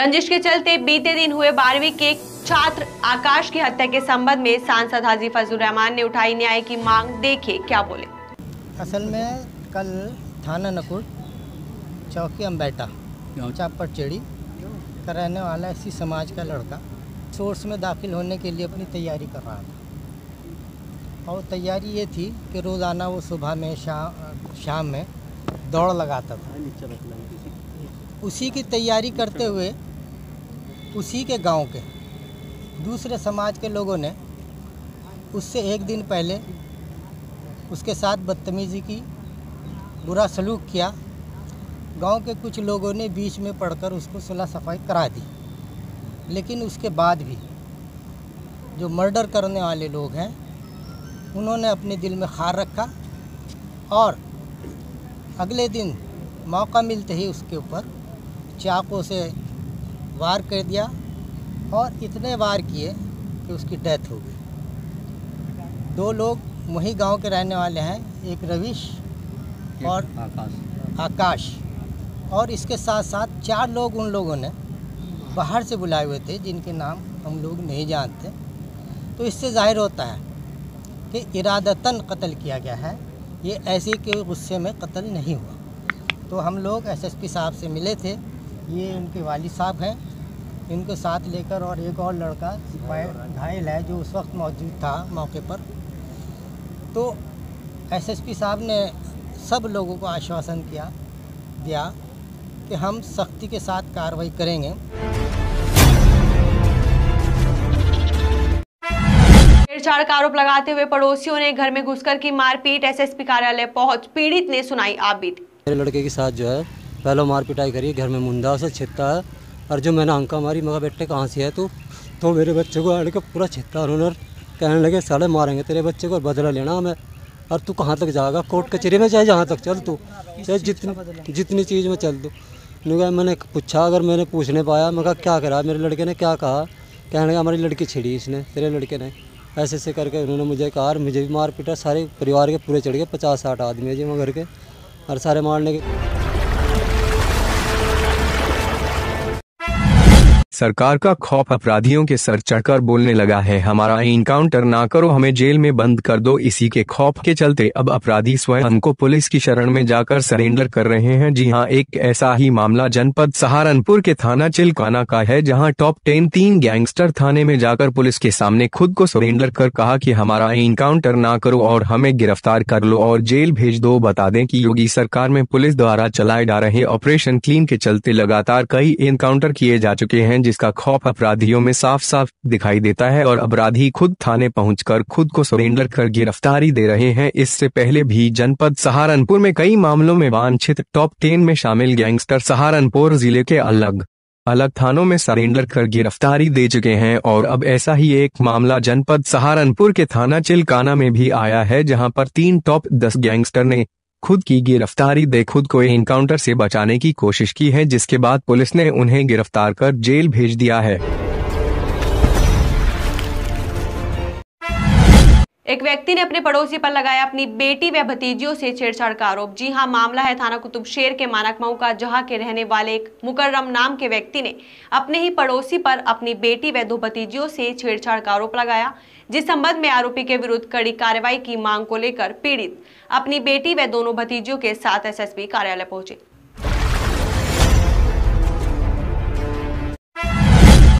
रंजिश के चलते बीते दिन हुए 12वीं के छात्र आकाश की हत्या के संबंध में सांसद हाजी फजलुर रहमान ने उठाई न्याय की मांग। देखिए क्या बोले। असल में कल थाना नकुड़ चौकी अम्बेटा चापड़चेड़ी का रहने वाला इसी समाज का लड़का सोर्स में दाखिल होने के लिए अपनी तैयारी कर रहा था। और तैयारी ये थी कि रोज़ाना वो सुबह में शाम में दौड़ लगाता था। उसी की तैयारी करते हुए उसी के गांव के दूसरे समाज के लोगों ने उससे एक दिन पहले उसके साथ बदतमीज़ी की, बुरा सलूक किया। गांव के कुछ लोगों ने बीच में पड़कर उसको सुलह सफाई करा दी, लेकिन उसके बाद भी जो मर्डर करने वाले लोग हैं उन्होंने अपने दिल में खार रखा और अगले दिन मौका मिलते ही उसके ऊपर चाकू से वार कर दिया और इतने वार किए कि उसकी डेथ हो गई। दो लोग वही गांव के रहने वाले हैं, एक रविश और आकाश, और इसके साथ साथ 4 लोग उन लोगों ने बाहर से बुलाए हुए थे जिनके नाम हम लोग नहीं जानते। तो इससे जाहिर होता है कि इरादतन कत्ल किया गया है, ये ऐसे के गुस्से में कत्ल नहीं हुआ। तो हम लोग एसएसपी साहब से मिले थे, ये उनके वालिद साहब हैं, इनको साथ लेकर, और एक और लड़का घायल है जो उस वक्त मौजूद था मौके पर। तो एसएसपी साहब ने सब लोगों को आश्वासन दिया कि हम सख्ती के साथ कार्रवाई करेंगे। छेड़छाड़ का आरोप लगाते हुए पड़ोसियों ने घर में घुसकर की मारपीट। एसएसपी कार्यालय पहुंच पीड़ित ने सुनाई आप बीती। मेरे लड़के के साथ जो है पहले मार पिटाई करी, घर में मुंडा उसे छित्ता है, और जो मैंने अंका मारी, मगर बेटे कहाँ से है तो मेरे बच्चे को आड़ के पूरा छित्ता, और उन्होंने कहने लगे साले मारेंगे तेरे बच्चे को, बदला लेना हमें, और तू कहाँ तक जाएगा, कोर्ट कचहरी में चाहे जहाँ तक चल, तू चाहे जितनी चीज़ में चल। तू मैंने पूछा, अगर मैंने पूछने पाया, मैं कहा क्या करा, मेरे लड़के ने क्या कहा, कहने लगा हमारी लड़की छिड़ी इसने, तेरे लड़के ने, ऐसे करके उन्होंने मुझे कहा, और मुझे भी मार पीटा। सारे परिवार के पूरे चढ़ गए, 50-60 आदमी है जी मैं घर के, और सारे मारने के। सरकार का खौफ अपराधियों के सर चढ़कर बोलने लगा है, हमारा इनकाउंटर ना करो, हमें जेल में बंद कर दो। इसी के खौफ के चलते अब अपराधी स्वयं को पुलिस की शरण में जाकर सरेंडर कर रहे हैं। जी हां, एक ऐसा ही मामला जनपद सहारनपुर के थाना चिलकाना का है, जहां टॉप 10 3 गैंगस्टर थाने में जाकर पुलिस के सामने खुद को सरेंडर कर कहा कि हमारा इनकाउंटर ना करो और हमें गिरफ्तार कर लो और जेल भेज दो। बता दें कि योगी सरकार में पुलिस द्वारा चलाए जा रहे ऑपरेशन क्लीन के चलते लगातार कई इनकाउंटर किए जा चुके हैं, जिसका खौफ अपराधियों में साफ साफ दिखाई देता है और अपराधी खुद थाने पहुंचकर खुद को सरेंडर कर गिरफ्तारी दे रहे हैं। इससे पहले भी जनपद सहारनपुर में कई मामलों में वांछित टॉप 10 में शामिल गैंगस्टर सहारनपुर जिले के अलग अलग थानों में सरेंडर कर गिरफ्तारी दे चुके हैं, और अब ऐसा ही एक मामला जनपद सहारनपुर के थाना चिलकाना में भी आया है, जहां पर 3 टॉप 10 गैंगस्टर ने खुद की गिरफ्तारी दे खुद को एनकाउंटर से बचाने की कोशिश की है, जिसके बाद पुलिस ने उन्हें गिरफ्तार कर जेल भेज दिया है। एक व्यक्ति ने अपने पड़ोसी पर लगाया अपनी बेटी व भतीजियों से छेड़छाड़ का आरोप। जी हां, मामला है थाना कुतुबशेर के मानकमऊ का, जहां के रहने वाले एक मुकर्रम नाम के व्यक्ति ने अपने ही पड़ोसी पर अपनी बेटी व 2 भतीजियों से छेड़छाड़ का आरोप लगाया, जिस संबंध में आरोपी के विरुद्ध कड़ी कार्रवाई की मांग को लेकर पीड़ित अपनी बेटी व दोनों भतीजियों के साथ एसएसपी कार्यालय पहुंचे।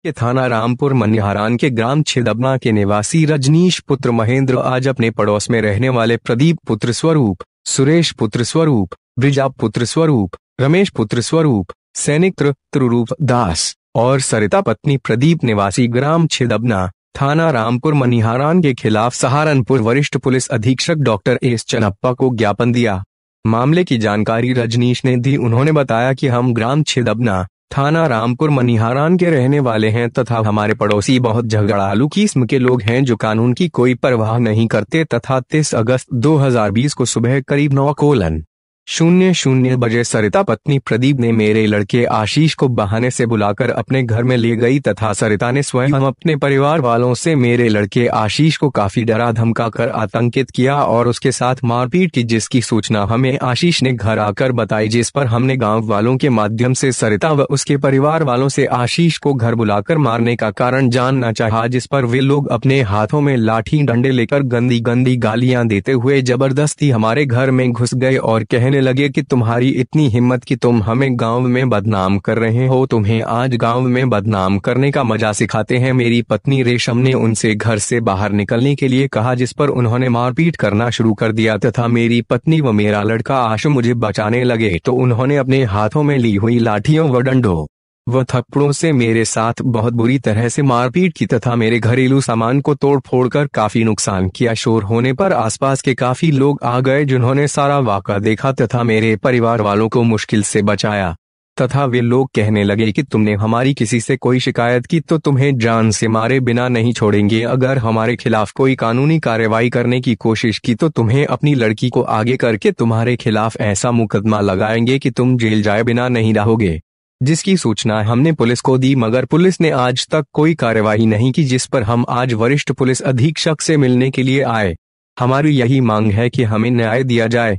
के थाना रामपुर मनिहारान के ग्राम छिदबना के निवासी रजनीश पुत्र महेंद्र आज अपने पड़ोस में रहने वाले प्रदीप पुत्र स्वरूप, सुरेश पुत्र स्वरूप, ब्रिजा पुत्र स्वरूप, रमेश पुत्र स्वरूप, सैनिक त्रुरूप दास और सरिता पत्नी प्रदीप निवासी ग्राम छिदबना थाना रामपुर मनिहारान के खिलाफ सहारनपुर वरिष्ठ पुलिस अधीक्षक डॉक्टर एस चनप्पा को ज्ञापन दिया। मामले की जानकारी रजनीश ने दी। उन्होंने बताया कि हम ग्राम छिदबना थाना रामपुर मनिहारान के रहने वाले हैं तथा हमारे पड़ोसी बहुत झगड़ालू किस्म के लोग हैं जो कानून की कोई परवाह नहीं करते तथा 30 अगस्त 2020 को सुबह करीब 9:00 00 बजे सरिता पत्नी प्रदीप ने मेरे लड़के आशीष को बहाने से बुलाकर अपने घर में ले गई तथा सरिता ने स्वयं अपने परिवार वालों से मेरे लड़के आशीष को काफी डरा धमका कर आतंकित किया और उसके साथ मारपीट की, जिसकी सूचना हमें आशीष ने घर आकर बताई, जिस पर हमने गांव वालों के माध्यम से सरिता व उसके परिवार वालों से आशीष को घर बुलाकर मारने का कारण जानना चाहा, जिस पर वे लोग अपने हाथों में लाठी डंडे लेकर गंदी गंदी गालियां देते हुए जबरदस्ती हमारे घर में घुस गए और कहने लगे कि तुम्हारी इतनी हिम्मत कि तुम हमें गांव में बदनाम कर रहे हो, तुम्हें आज गांव में बदनाम करने का मजा सिखाते हैं। मेरी पत्नी रेशम ने उनसे घर से बाहर निकलने के लिए कहा, जिस पर उन्होंने मारपीट करना शुरू कर दिया तथा मेरी पत्नी व मेरा लड़का आशु मुझे बचाने लगे तो उन्होंने अपने हाथों में ली हुई लाठियों व डंडों वह थप्पड़ों से मेरे साथ बहुत बुरी तरह से मारपीट की तथा मेरे घरेलू सामान को तोड़ फोड़ कर काफी नुकसान किया। शोर होने पर आसपास के काफी लोग आ गए, जिन्होंने सारा वाक़ा देखा तथा मेरे परिवार वालों को मुश्किल से बचाया तथा वे लोग कहने लगे कि तुमने हमारी किसी से कोई शिकायत की तो तुम्हें जान से मारे बिना नहीं छोड़ेंगे, अगर हमारे खिलाफ कोई कानूनी कार्रवाई करने की कोशिश की तो तुम्हें अपनी लड़की को आगे करके तुम्हारे खिलाफ ऐसा मुकदमा लगाएंगे कि तुम जेल जाए बिना नहीं रहोगे, जिसकी सूचना हमने पुलिस को दी, मगर पुलिस ने आज तक कोई कार्रवाई नहीं की, जिस पर हम आज वरिष्ठ पुलिस अधीक्षक से मिलने के लिए आए। हमारी यही मांग है कि हमें न्याय दिया जाए।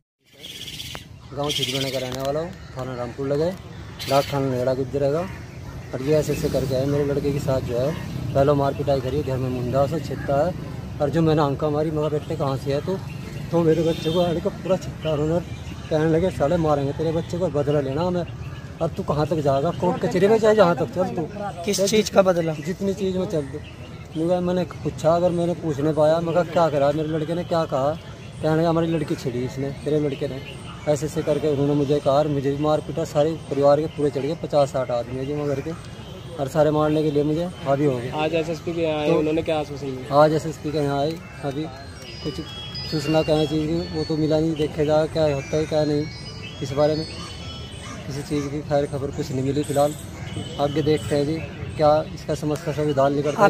गांव छिदगने का रहने वाला हूँ, थाना रामपुर लगे, डाक थाना नेड़ा गुजरेगा और ये ऐसे करके आए मेरे लड़के के साथ जो है पहले मार पिटाई करी, घर में मुंडा से छित्ता है और जो मैंने आंका मारी मगर बेटे कहाँ से है तो मेरे बच्चे को आने का पूरा छित्ता उन्होंने कहने लगे साले मारेंगे तेरे बच्चे को, बदला लेना हमें, अब तू कहाँ तक जाएगा, कोर्ट कचहरी में चाहे जहाँ तक चल, तू किस चीज़ का बदला? जितनी चीज़ में चल तू। मैंने पूछा, अगर मैंने पूछने पाया मैं क्या करा, मेरे लड़के ने क्या कहा, कहने लगा हमारी लड़की छिड़ी इसने, तेरे लड़के ने ऐसे करके उन्होंने मुझे कहा, मुझे भी मार पीटा, सारे परिवार के पूरे चढ़ गए, 50-60 आदमी है जी मगर के और सारे मारने के लिए मुझे हावी हो गए। आज एसएसपी के आए, उन्होंने क्या आश्वासन दिया? आज एसएसपी के यहाँ आए, अभी कुछ सूचना कहना चाहिए वो तो मिला नहीं, देखे जा क्या होता है क्या नहीं, इस बारे में किसी चीज़ की खैर खबर कुछ नहीं मिली फिलहाल। आगे देखते हैं जी क्या इसका समस्या का संविधान निकलता है।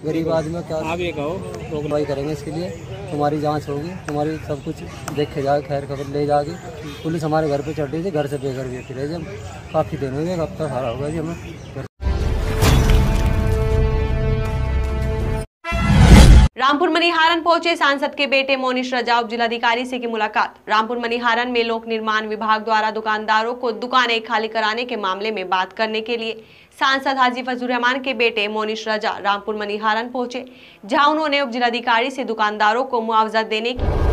गरीब आदमी क्या आगे कहो कार्रवाई करेंगे इसके लिए, तुम्हारी जांच होगी, तुम्हारी सब कुछ देखे जाए, खैर खबर ले जाएगी। पुलिस हमारे घर पे चढ़ रही थी, घर से बेघर भी फिर जब काफ़ी दिन हो गए, अब तक हारा होगा जी हमें। रामपुर मनीहारन पहुंचे सांसद के बेटे मोनिश रजाऊ, जिलाधिकारी से की मुलाकात। रामपुर मनीहारन में लोक निर्माण विभाग द्वारा दुकानदारों को दुकानें खाली कराने के मामले में बात करने के लिए सांसद हाजी फजलुर रहमान के बेटे मोनिश रजा रामपुर मनीहारन पहुंचे, जहां उन्होंने उप जिलाधिकारी से दुकानदारों को मुआवजा देने की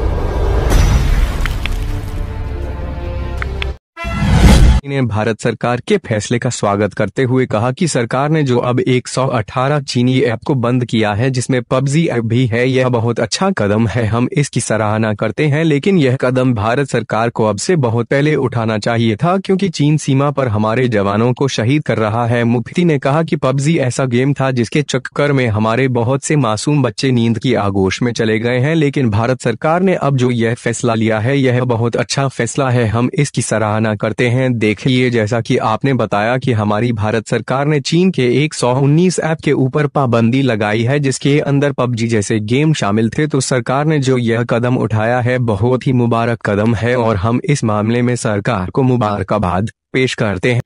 ने भारत सरकार के फैसले का स्वागत करते हुए कहा कि सरकार ने जो अब 118 चीनी ऐप को बंद किया है, जिसमें पबजी ऐप भी है, यह बहुत अच्छा कदम है, हम इसकी सराहना करते हैं। लेकिन यह कदम भारत सरकार को अब से बहुत पहले उठाना चाहिए था, क्योंकि चीन सीमा पर हमारे जवानों को शहीद कर रहा है। मुफ्ती ने कहा कि पबजी ऐसा गेम था जिसके चक्कर में हमारे बहुत से मासूम बच्चे नींद की आगोश में चले गए हैं, लेकिन भारत सरकार ने अब जो यह फैसला लिया है, यह बहुत अच्छा फैसला है, हम इसकी सराहना करते हैं। देखिए, जैसा कि आपने बताया कि हमारी भारत सरकार ने चीन के 119 ऐप के ऊपर पाबंदी लगाई है, जिसके अंदर पबजी जैसे गेम शामिल थे, तो सरकार ने जो यह कदम उठाया है बहुत ही मुबारक कदम है और हम इस मामले में सरकार को मुबारकबाद पेश करते हैं।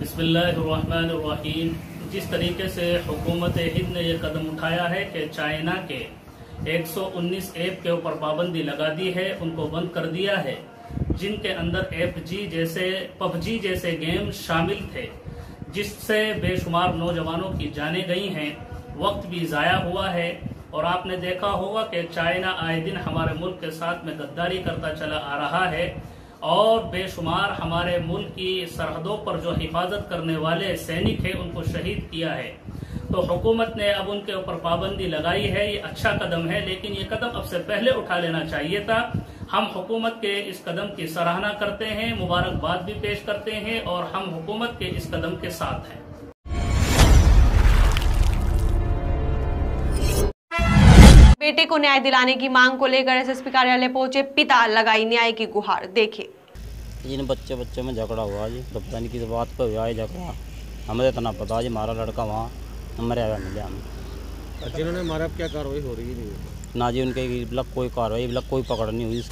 बिस्मिल्लाहिर्रहमानिर्रहीम। जिस तरीके से हुकूमत हिंद ने यह कदम उठाया है कि चाइना के 119 ऐप के ऊपर पाबंदी लगा दी है, उनको बंद कर दिया है, जिनके अंदर पबजी जैसे गेम शामिल थे, जिससे बेशुमार नौजवानों की जानें गई हैं, वक्त भी ज़ाया हुआ है। और आपने देखा होगा कि चाइना आए दिन हमारे मुल्क के साथ में गद्दारी करता चला आ रहा है और बेशुमार हमारे मुल्क की सरहदों पर जो हिफाजत करने वाले सैनिक हैं उनको शहीद किया है। तो हुकूमत ने अब उनके ऊपर पाबंदी लगाई है, ये अच्छा कदम है, लेकिन ये कदम अब से पहले उठा लेना चाहिए था। हम हुकूमत के इस कदम की सराहना करते हैं, मुबारकबाद भी पेश करते हैं और हम हुकूमत के इस कदम के साथ हैं। बेटे को न्याय दिलाने की मांग को लेकर एसएसपी कार्यालय पहुंचे पिता, लगाई न्याय की गुहार। देखिए, इन बच्चे में झगड़ा हुआ जी, तो पता नहीं किस बात पर हुआ है झगड़ा, हमें इतना पता जी, हमारा लड़का वहाँ मरे हुआ मिले हमें। जिन्होंने मारा क्या कार्रवाई हो रही है? ना जी, उनके कोई कार्रवाई कोई पकड़ नहीं हुई।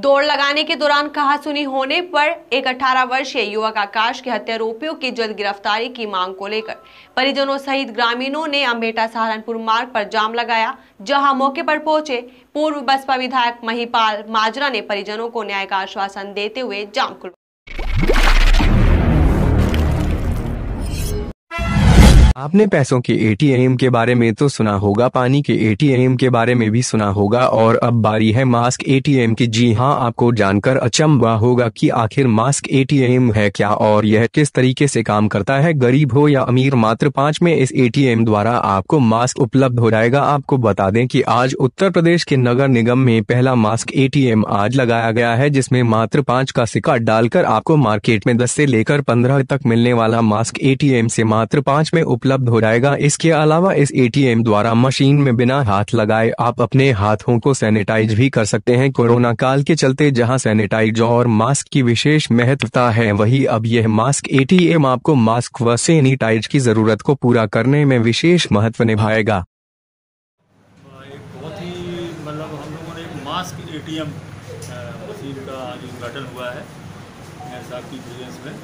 दौड़ लगाने के दौरान कहासुनी होने पर एक 18 वर्षीय युवक आकाश के हत्यारोपियों की जल्द गिरफ्तारी की मांग को लेकर परिजनों सहित ग्रामीणों ने अम्बेटा सहारनपुर मार्ग पर जाम लगाया, जहां मौके पर पहुंचे पूर्व बसपा विधायक महिपाल माजरा ने परिजनों को न्याय का आश्वासन देते हुए जाम खुलवाया। आपने पैसों के एटीएम के बारे में तो सुना होगा, पानी के एटीएम के बारे में भी सुना होगा और अब बारी है मास्क एटीएम की। जी हां, आपको जानकर अचंभा होगा कि आखिर मास्क एटीएम है क्या और यह किस तरीके से काम करता है। गरीब हो या अमीर, मात्र 5 में इस एटीएम द्वारा आपको मास्क उपलब्ध हो जाएगा। आपको बता दें कि आज उत्तर प्रदेश के नगर निगम में पहला मास्क एटीएम आज लगाया गया है, जिसमें मात्र 5 का सिक्का डालकर आपको मार्केट में 10 से लेकर 15 तक मिलने वाला मास्क एटीएम से मात्र 5 में उपलब्ध हो जाएगा। इसके अलावा इस एटीएम द्वारा मशीन में बिना हाथ लगाए आप अपने हाथों को सैनिटाइज भी कर सकते हैं। कोरोना काल के चलते जहां सैनिटाइज और मास्क की विशेष महत्वता है, वहीं अब यह मास्क एटीएम आपको मास्क व सैनिटाइज की जरूरत को पूरा करने में विशेष महत्व निभाएगा। एक बहुत ही हम लोगों ने एक मास्क एटीएम मशीन का आज उद्घाटन हुआ है मेयर साहब की प्रेजेंस में,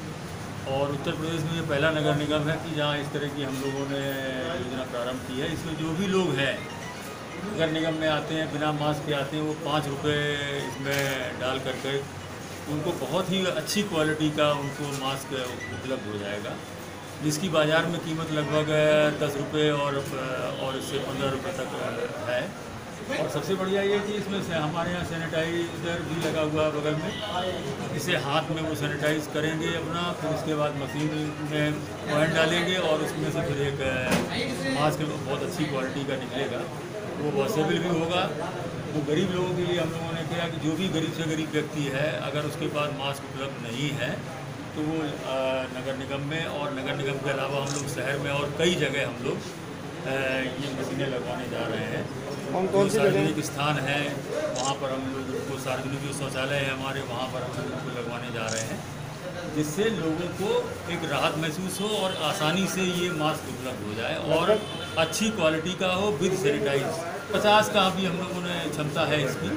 और उत्तर प्रदेश में ये पहला नगर निगम है कि जहाँ इस तरह की हम लोगों ने योजना प्रारंभ की है। इसमें जो भी लोग हैं नगर निगम में आते हैं, बिना मास्क के आते हैं, वो 5 रुपये इसमें डाल करके उनको बहुत ही अच्छी क्वालिटी का उनको मास्क उपलब्ध हो जाएगा, जिसकी बाज़ार में कीमत लगभग 10 रुपये और इससे 15 रुपये तक है। और सबसे बढ़िया ये कि इसमें से हमारे यहाँ सैनिटाइज़र भी लगा हुआ है बगल में, इसे हाथ में वो सैनिटाइज करेंगे अपना, फिर उसके बाद मशीन में ऑयल डालेंगे और उसमें से फिर एक मास्क बहुत अच्छी क्वालिटी का निकलेगा, वो वॉशेबल भी होगा। वो गरीब लोगों के लिए हम लोगों ने किया कि जो भी गरीब से गरीब व्यक्ति है, अगर उसके पास मास्क उपलब्ध नहीं है तो वो नगर निगम में, और नगर निगम के अलावा हम लोग शहर में और कई जगह हम लोग ये मशीनें लगवाने जा रहे हैं। कौन से सार्वजनिक स्थान है वहाँ पर हम लोग उनको, सार्वजनिक जो शौचालय है हमारे, वहाँ पर हम लोग उनको लगवाने जा रहे हैं, जिससे लोगों को एक राहत महसूस हो और आसानी से ये मास्क उपलब्ध हो जाए और अच्छी क्वालिटी का हो विद सैनिटाइज। 50 का भी हम लोगों ने क्षमता है इसकी,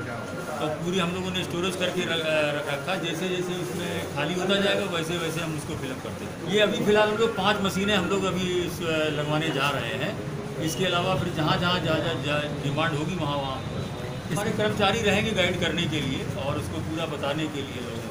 तो पूरी हम लोगों ने स्टोरेज करके रख रखा। जैसे जैसे इसमें खाली होता जाएगा वैसे वैसे हम उसको फिलअप करते हैं। ये अभी फ़िलहाल हम लोग 5 मशीनें हम लोग अभी लगवाने जा रहे हैं। इसके अलावा फिर जहाँ डिमांड होगी वहाँ हमारे कर्मचारी रहेंगे गाइड करने के लिए और उसको पूरा बताने के लिए लोग